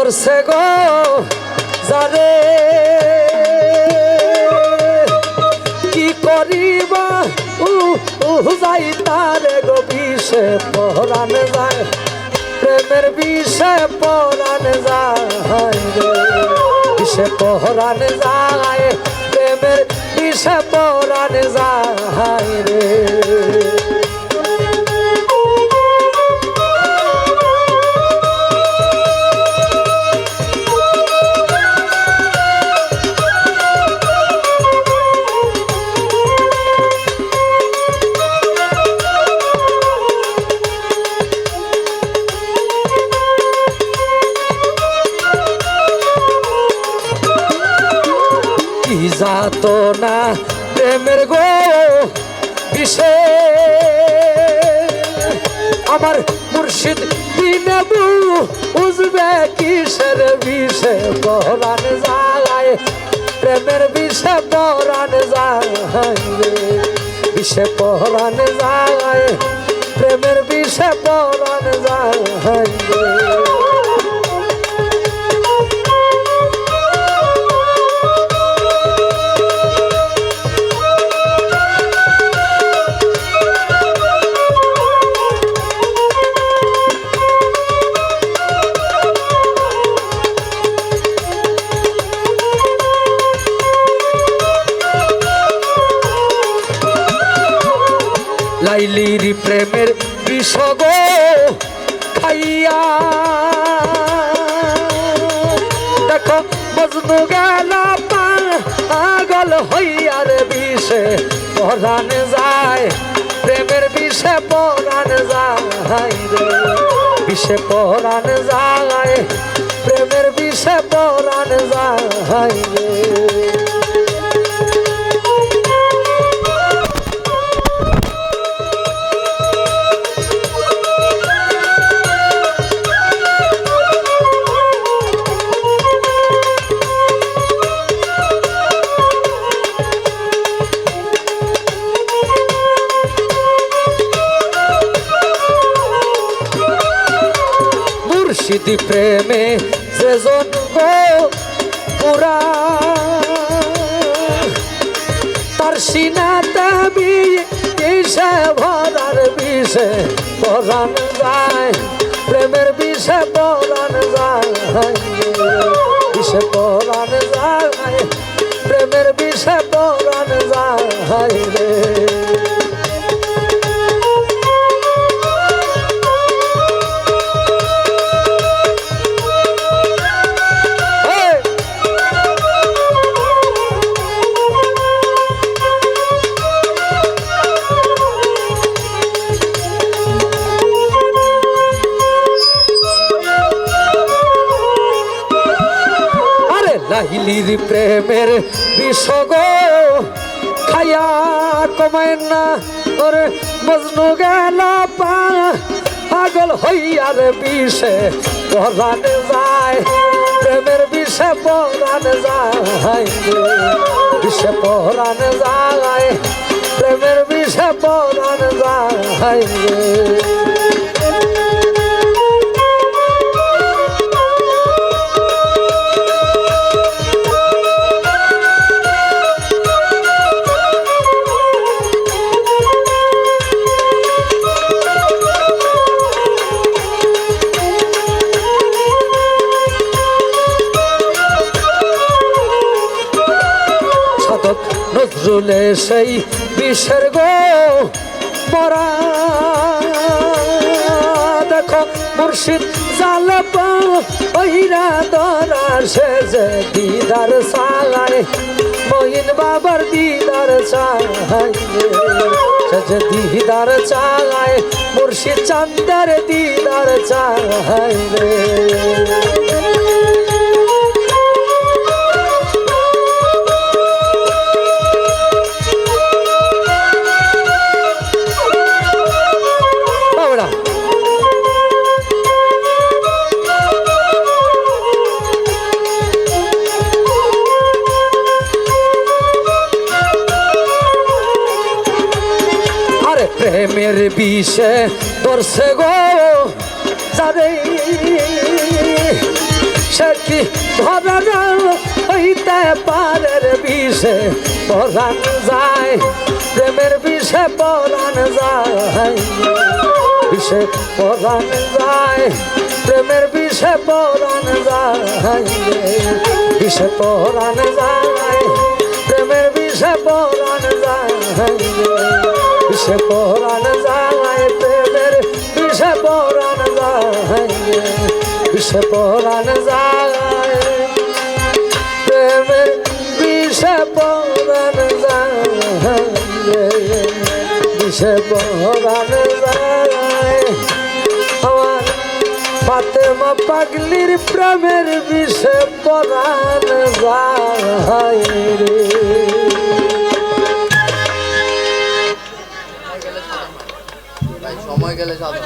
ধরছে গো যারে কি করিবা যাই তারে গো বিষে পরাণ যায় প্রেমের বিষে পরাণ যায় বিষে পরাণ যায় প্রেমের বিষে পরাণ যায় রে যাতো না প্রেমের গো বিষে আমার মুর্শিদ বিনে বুঝবে কিসের বিষে পরাণ যায় প্রেমের বিষে পরাণ যায় বিষে পরাণ যায় প্রেমের বিষে পরাণ যায় লাইলির প্রেমের বিষ গো খাইয়া দেখো মজনু গেল পাগল হইয়ার বিষে পরাণ যায় প্রেমের বিষে পরাণ যায় রে বিষে পরাণ যায় প্রেমের বিষে পরাণ যায় রে মুর্শিদি প্রেমে সেজন গো পুরা তার সিনাতে বিষে ভরার বিষে পরাণ যায় প্রেমের বিষে পরাণ যায় বিষে পরাণ যায় প্রেমের বিষে পরাণ যায় রে লাইলির প্রেমের বিষ গো খায়া কমায় না ওরে মজনু গেল পাগল হইয়ার বিষে পরাণ যায় প্রেমের বিষে পরাণ যায় বিষে পরাণ যায় প্রেমের বিষে পরাণ যায় নজরুলে সেই বিষের গো মরা দেখো মুর্শিদ জাল ওইরা ধরা সে যে দিদার চালায় মঈন বাবার দিদার চালায় সে যে দিদার চালায় মুর্শিদ চান্দার দিদার চালায় রে প্রেমের বিষে ধরছে গো যারে কি ধরা হইতে পারে রে বিষে পরাণ যায় প্রেমের বিষে পরাণ যায় বিষে পরাণ যায় প্রেমের বিষে পরাণ যায় বিষে পরাণ যায় প্রেমের বিষে পরাণ যায় বিষে পরাণ যায় প্রেমের বিষে পরাণ যায় বিষে পরাণ যায় প্রেমের বিষে পরাণ যায় বিষে পরাণ যায় আমার ফাতেমা পাগলির প্রেমের বিষে পরাণ যায় রে। সময় গেলে সাধন